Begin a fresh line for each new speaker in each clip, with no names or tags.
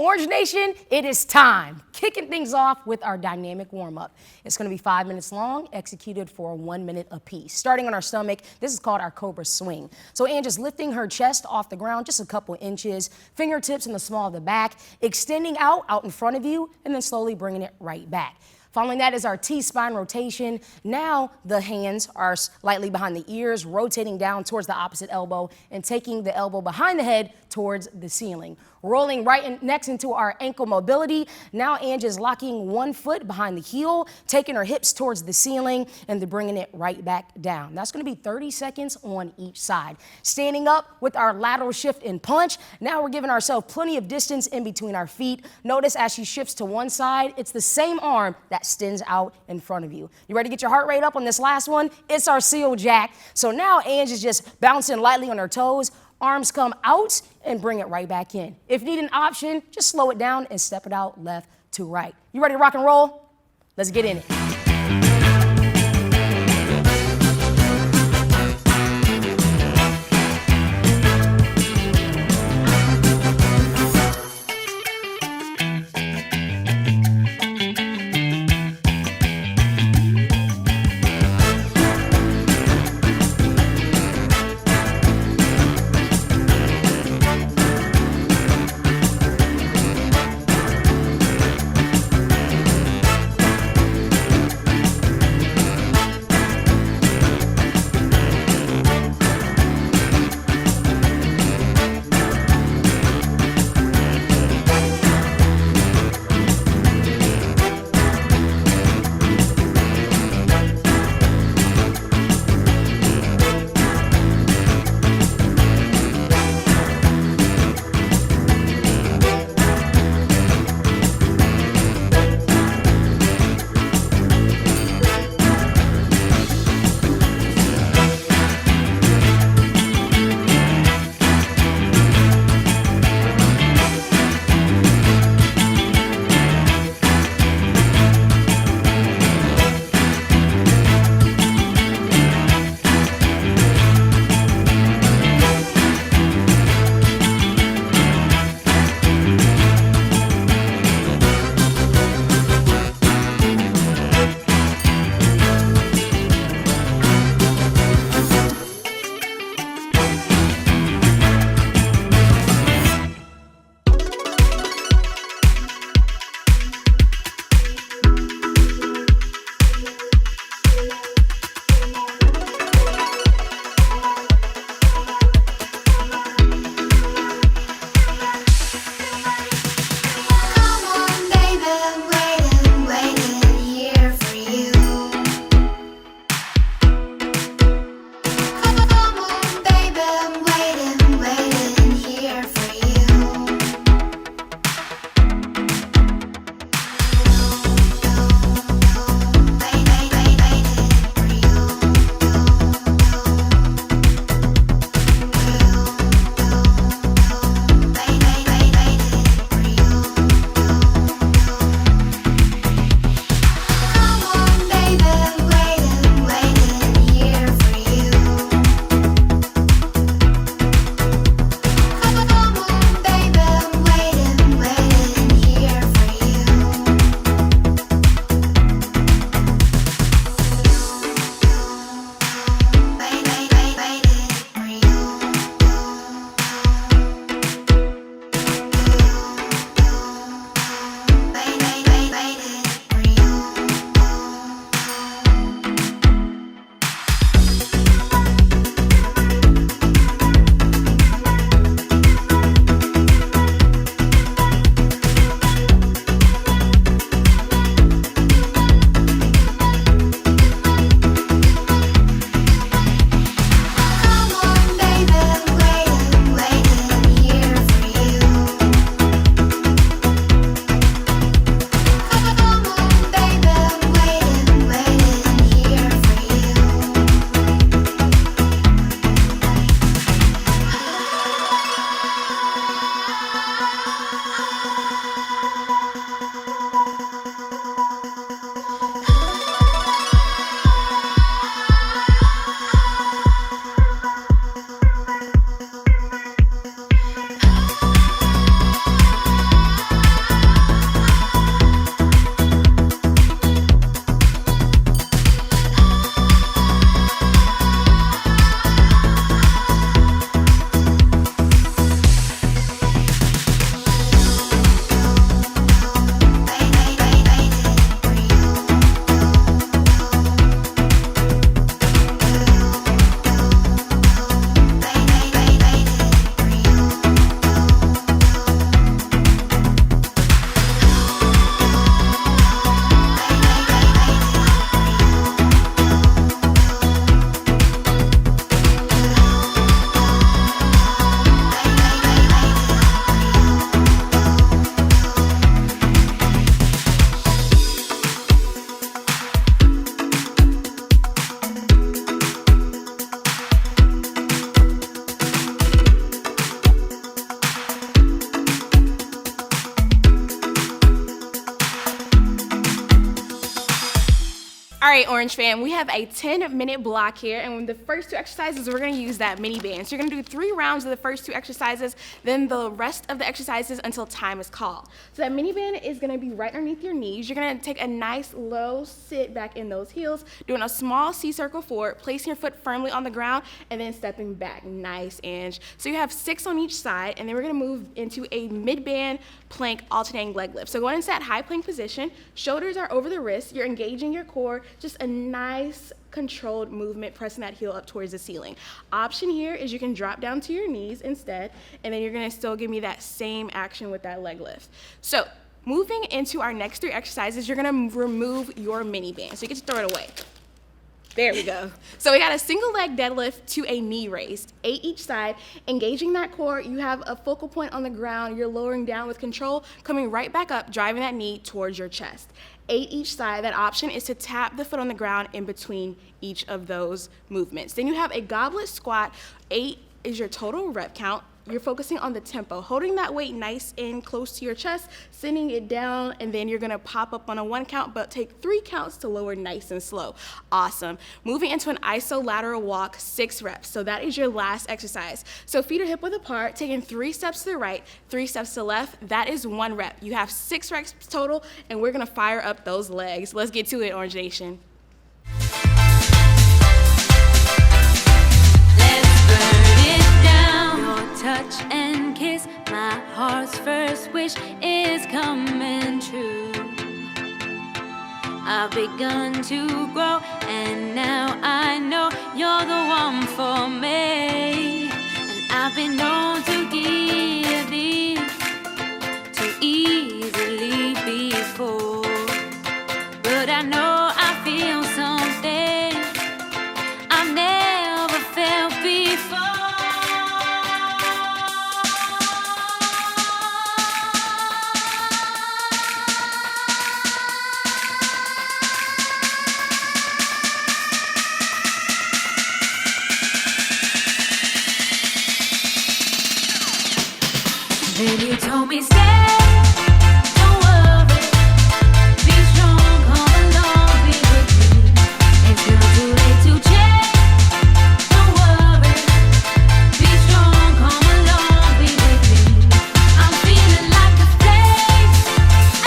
Orange Nation, it is time. Kicking things off with our dynamic warm-up. It's going to be 5 minutes long, executed for 1 minute apiece. Starting on our stomach, this is called our cobra swing. So Ange is lifting her chest off the ground just a couple inches, fingertips in the small of the back, extending out in front of you, and then slowly bringing it right back. Following that is our T-spine rotation. Now the hands are slightly behind the ears, rotating down towards the opposite elbow and taking the elbow behind the head towards the ceiling. Rolling next into our ankle mobility. Now Ange is locking one foot behind the heel, taking her hips towards the ceiling and then bringing it right back down. That's going to be 30 seconds on each side. Standing up with our lateral shift and punch. Now we're giving ourselves plenty of distance in between our feet. Notice as she shifts to one side, it's the same arm that extends out in front of you. You ready to get your heart rate up on this last one? It's our seal jack. So now Ange is just bouncing lightly on her toes. Arms come out and bring it right back in. If you need an option, just slow it down and step it out left to right. You ready to rock and roll? Let's get in it.
All right, Orange fam, we have a 10-minute block here, and the first two exercises, we're gonna use that mini band. So you're gonna do 3 rounds of the first 2 exercises, then the rest of the exercises until time is called. So that mini band is gonna be right underneath your knees. You're gonna take a nice low sit back in those heels, doing a small C-circle forward, placing your foot firmly on the ground, and then stepping back. Nice, Ange. So you have 6 on each side, and then we're gonna move into a mid-band plank alternating leg lift. So going into that high plank position, shoulders are over the wrists, you're engaging your core, just a nice controlled movement, pressing that heel up towards the ceiling. Option here is you can drop down to your knees instead, and then you're gonna still give me that same action with that leg lift. So moving into our next 3 exercises, you're gonna remove your mini band. So you get to throw it away. There we go. So we got a single leg deadlift to a knee raise, 8 each side, engaging that core. You have a focal point on the ground. You're lowering down with control, coming right back up, driving that knee towards your chest. 8 each side. That option is to tap the foot on the ground in between each of those movements. Then you have a goblet squat. 8 is your total rep count. You're focusing on the tempo, holding that weight nice and close to your chest, sending it down, and then you're gonna pop up on a 1 count, but take 3 counts to lower nice and slow. Awesome. Moving into an iso lateral walk, 6 reps. So that is your last exercise. So feet are hip width apart, taking 3 steps to the right, 3 steps to the left. That is 1 rep. You have 6 reps total, and we're gonna fire up those legs. Let's get to it, Orange Nation.
Touch and kiss, my heart's first wish is coming true. I've begun to grow, and now I know you're the one for me. And I've been known to give in too easily before, but I know I feel something I've never felt before. Then you told me stay, don't worry, be strong, come along, be with me. It's not too late to change, don't worry, be strong, come along, be with me. I'm feeling like a flame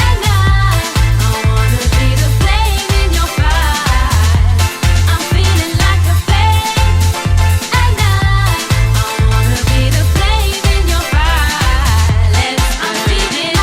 at night, I wanna be the flame in your fire. I'm feeling like a flame at night, I wanna be the flame in your fire. I'm feeling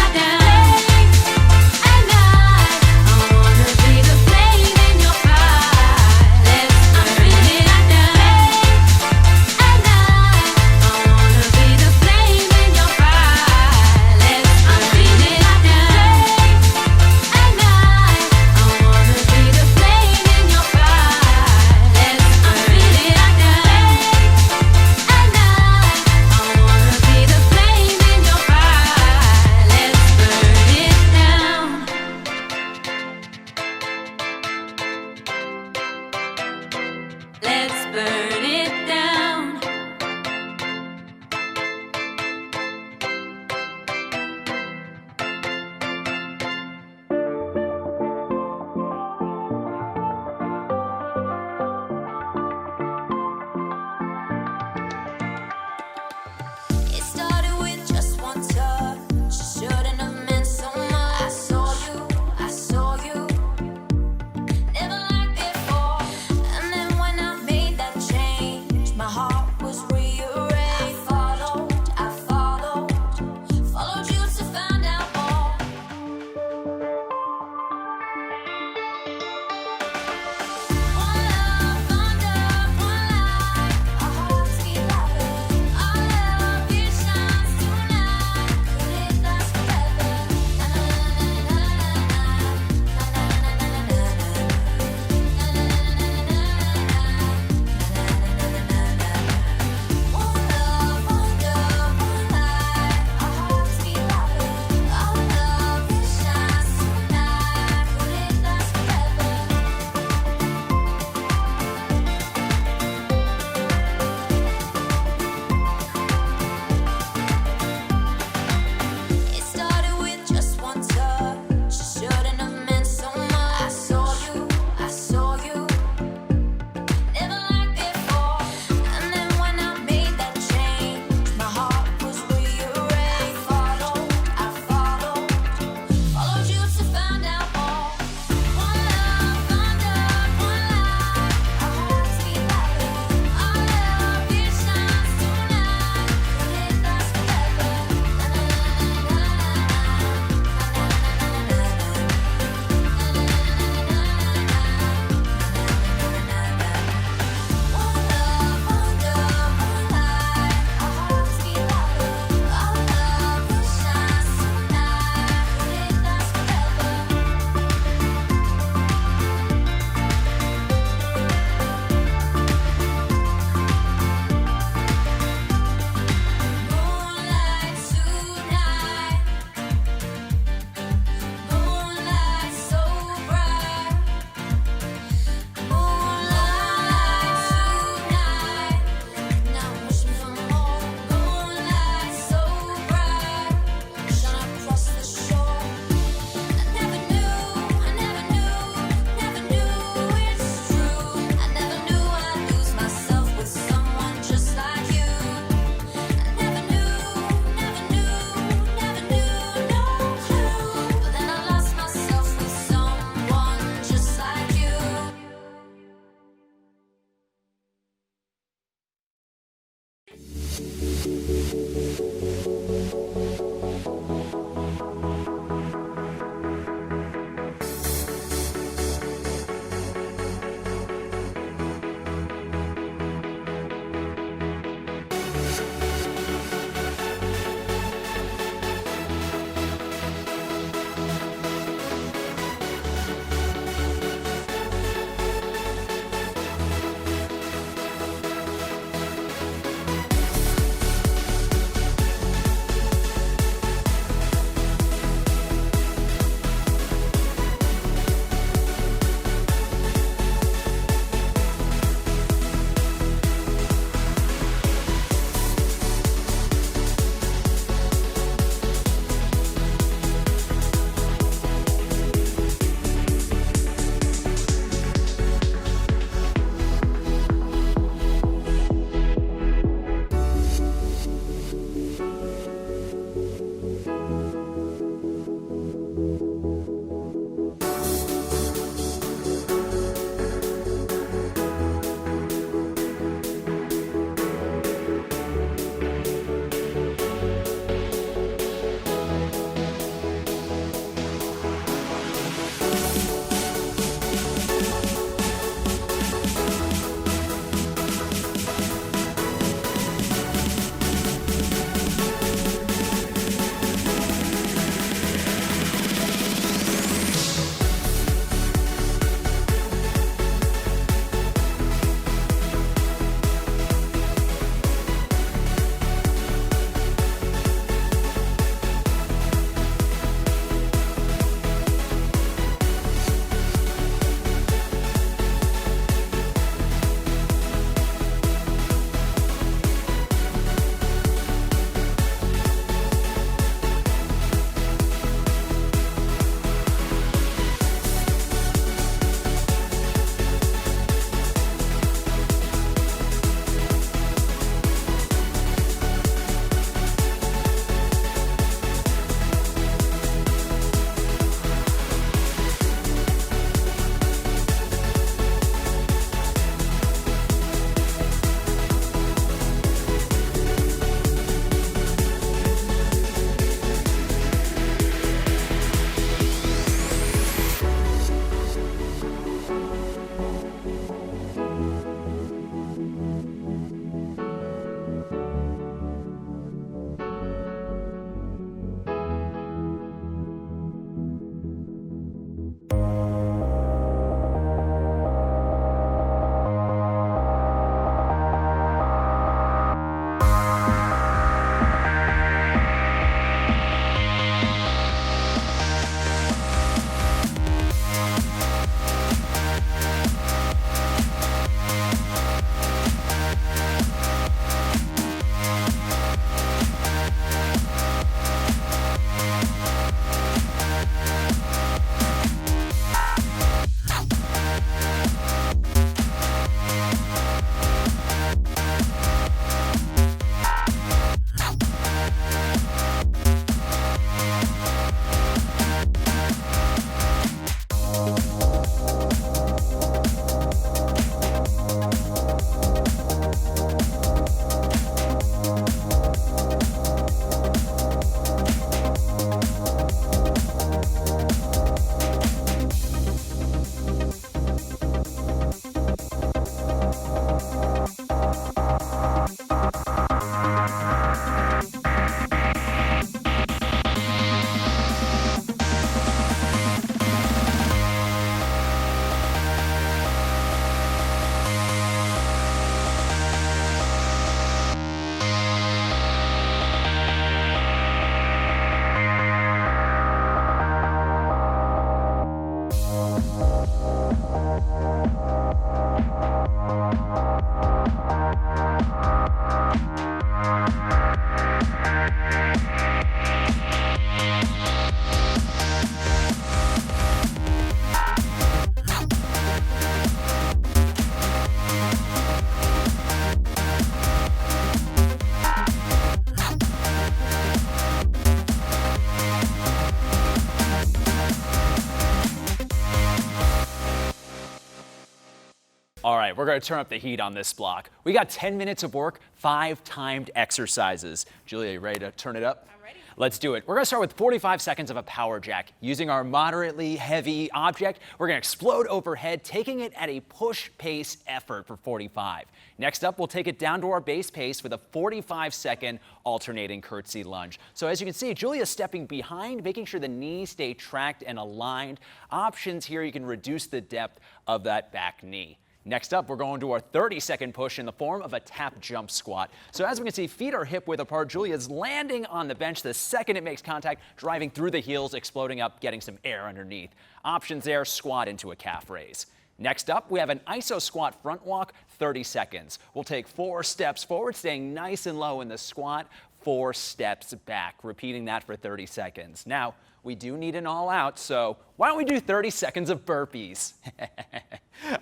All right, we're going to turn up the heat on this block. We got 10 minutes of work, 5 timed exercises. Julia, you ready to turn it up?
I'm ready.
Let's do it. We're going to start with 45 seconds of a power jack. Using our moderately heavy object, we're going to explode overhead, taking it at a push pace effort for 45. Next up, we'll take it down to our base pace with a 45-second alternating curtsy lunge. So as you can see, Julia's stepping behind, making sure the knees stay tracked and aligned. Options here, you can reduce the depth of that back knee. Next up, we're going to our 30-second push in the form of a tap jump squat. So as we can see, feet are hip width apart. Julia's landing on the bench the second it makes contact, driving through the heels, exploding up, getting some air underneath. Options there, squat into a calf raise. Next up, we have an iso squat front walk, 30 seconds. We'll take 4 steps forward, staying nice and low in the squat, 4 steps back, repeating that for 30 seconds. Now, we do need an all out, so why don't we do 30 seconds of burpees?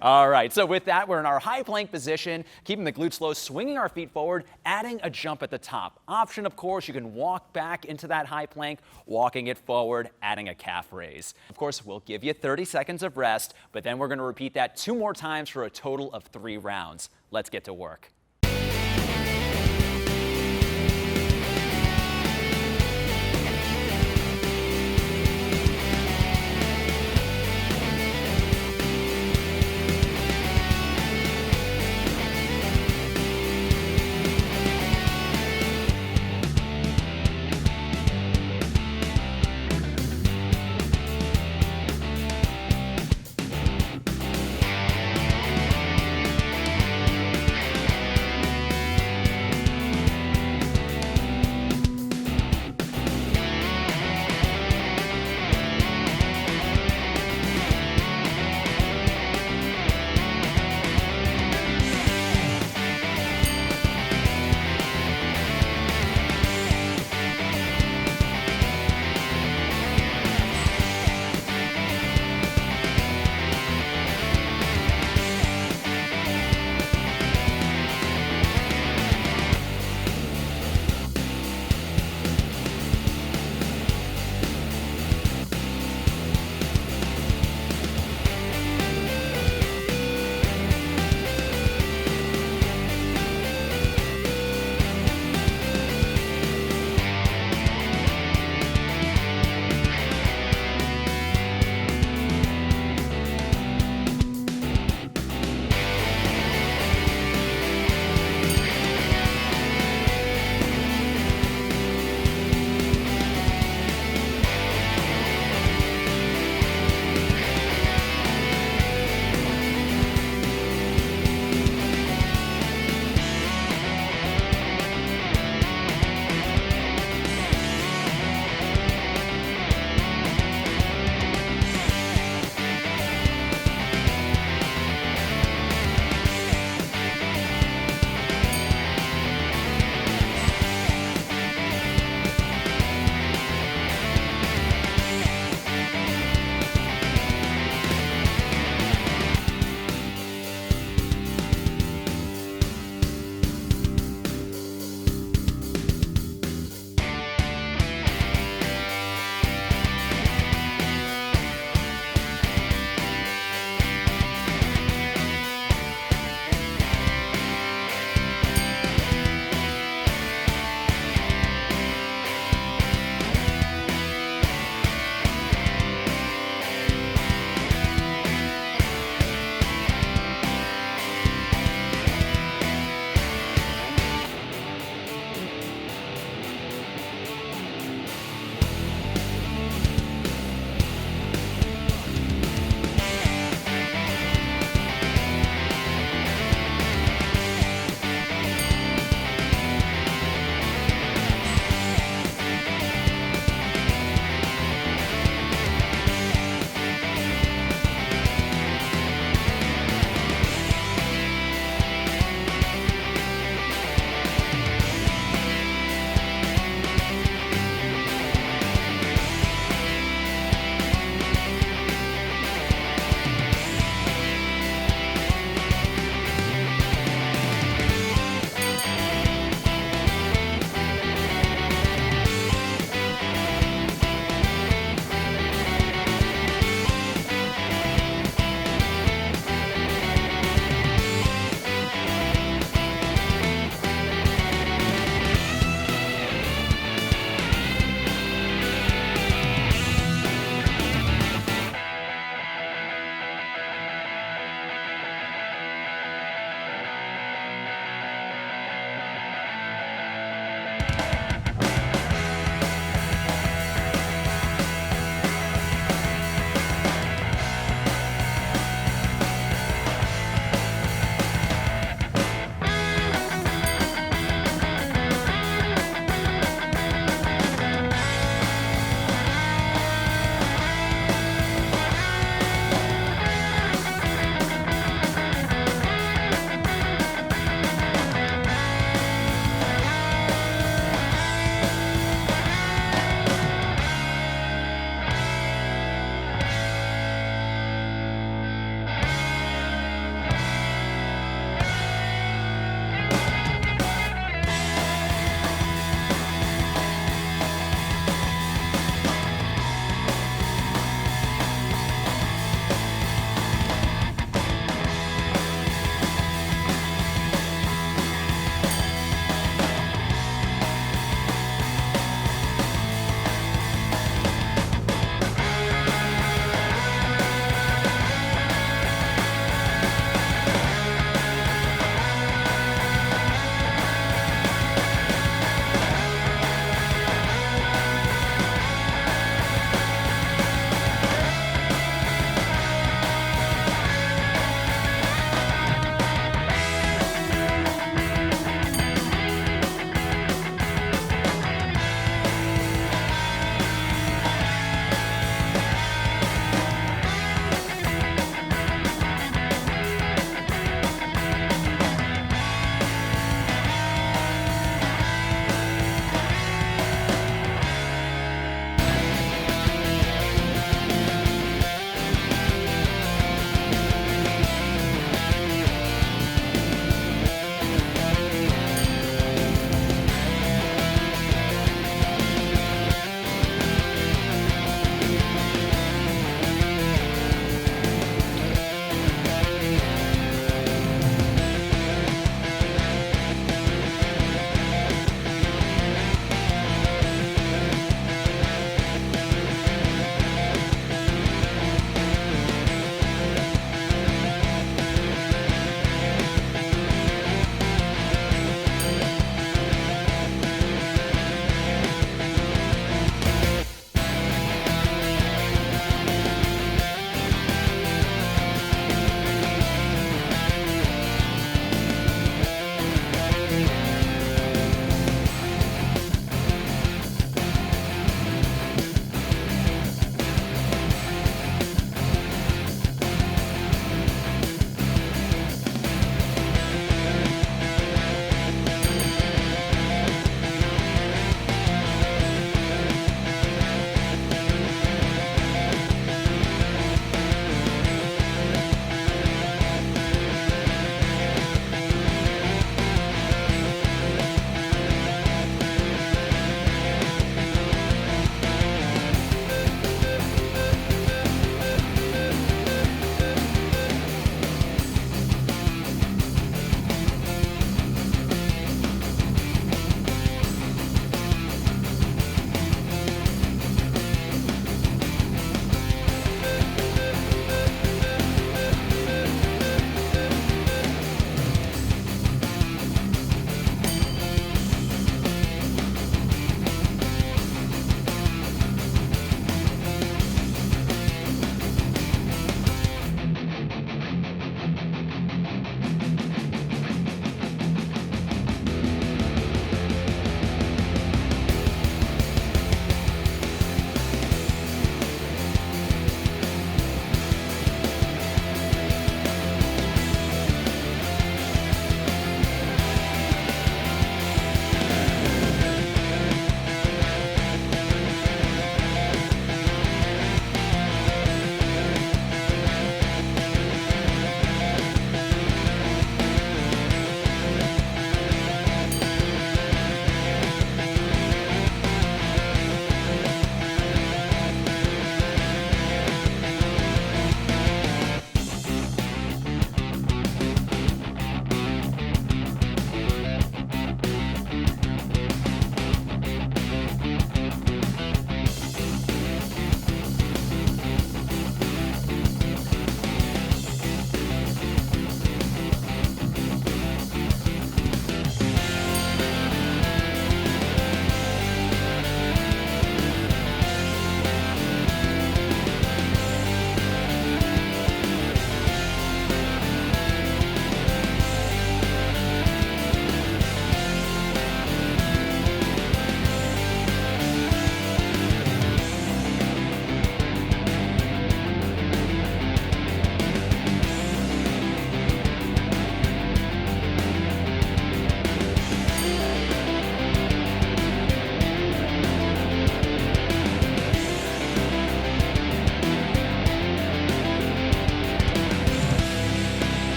All right, so with that, we're in our high plank position, keeping the glutes low, swinging our feet forward, adding a jump at the top. Option, of course, you can walk back into that high plank, walking it forward, adding a calf raise. Of course, we'll give you 30 seconds of rest, but then we're going to repeat that 2 more times for a total of 3 rounds. Let's get to work.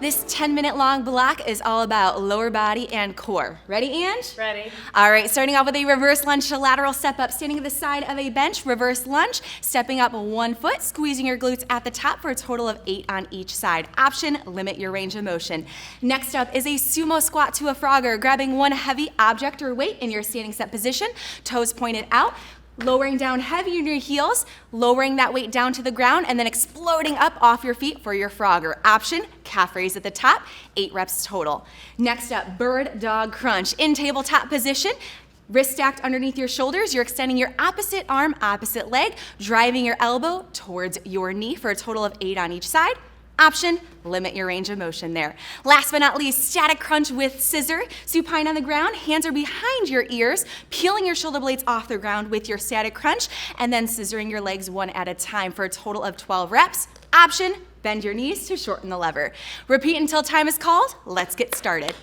This 10-minute long block is all about lower body and core. Ready, Ange?
Ready.
All right, starting off with a reverse lunge to lateral step up, standing at the side of a bench, reverse lunge, stepping up 1 foot, squeezing your glutes at the top for a total of 8 on each side. Option, limit your range of motion. Next up is a sumo squat to a frogger, grabbing one heavy object or weight in your standing set position, toes pointed out, lowering down heavy in your heels, lowering that weight down to the ground, and then exploding up off your feet for your frogger. Option, calf raise at the top, 8 reps total. Next up, bird dog crunch. In tabletop position, wrist stacked underneath your shoulders, you're extending your opposite arm, opposite leg, driving your elbow towards your knee for a total of 8 on each side. Option, limit your range of motion there. Last but not least, static crunch with scissor. Supine on the ground, hands are behind your ears, peeling your shoulder blades off the ground with your static crunch, and then scissoring your legs one at a time for a total of 12 reps. Option, bend your knees to shorten the lever. Repeat until time is called. Let's get started.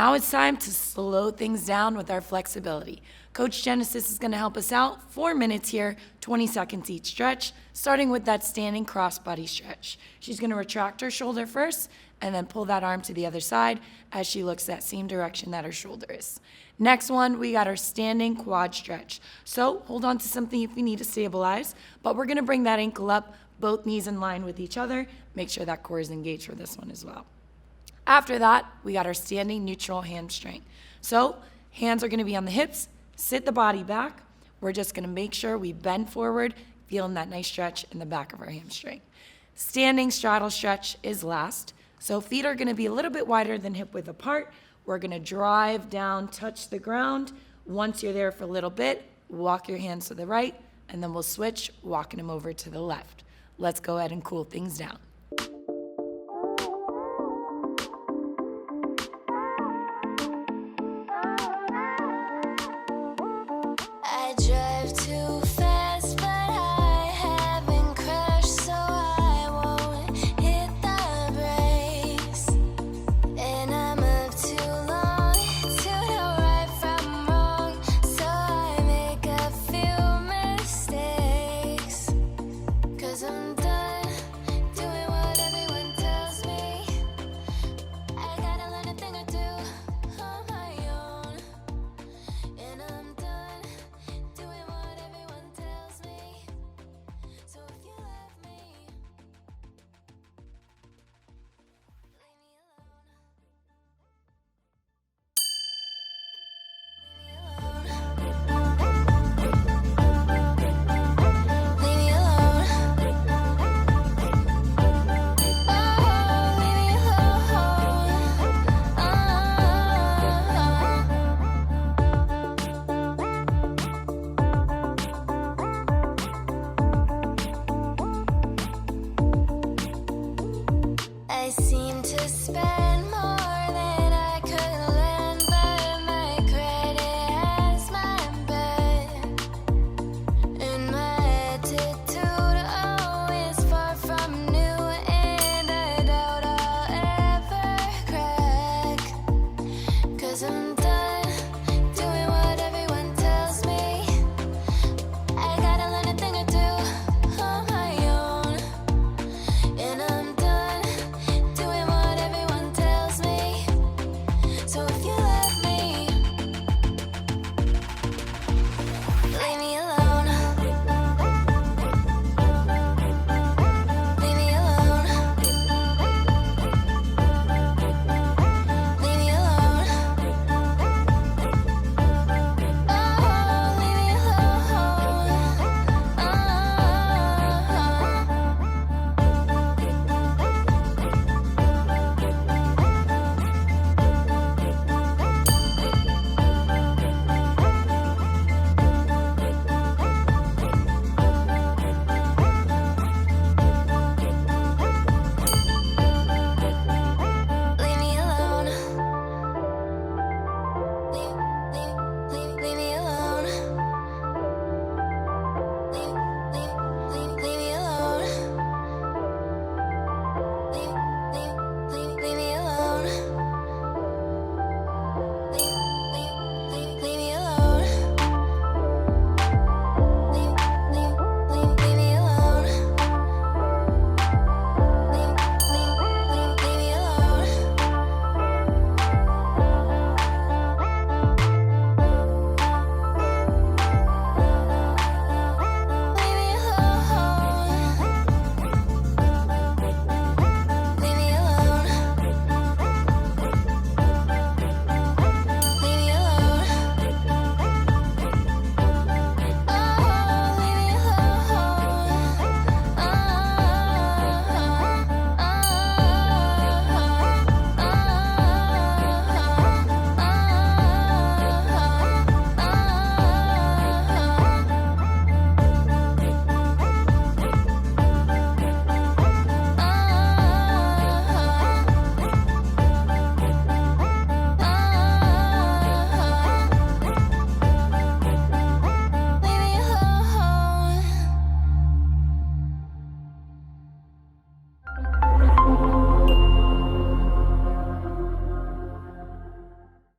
Now it's time to slow things down with our flexibility. Coach Genesis is going to help us out. 4 minutes here, 20 seconds each stretch, starting with that standing crossbody stretch. She's going to retract her shoulder first and then pull that arm to the other side as she looks that same direction that her shoulder is. Next one, we got our standing quad stretch. So hold on to something if you need to stabilize, but we're going to bring that ankle up, both knees in line with each other. Make sure that core is engaged for this one as well. After that, we got our standing neutral hamstring. So hands are going to be on the hips, sit the body back. We're just going to make sure we bend forward, feeling that nice stretch in the back of our hamstring. Standing straddle stretch is last. So feet are going to be a little bit wider than hip width apart. We're going to drive down, touch the ground. Once you're there for a little bit, walk your hands to the right, and then we'll switch, walking them over to the left. Let's go ahead and cool things down.
I drive too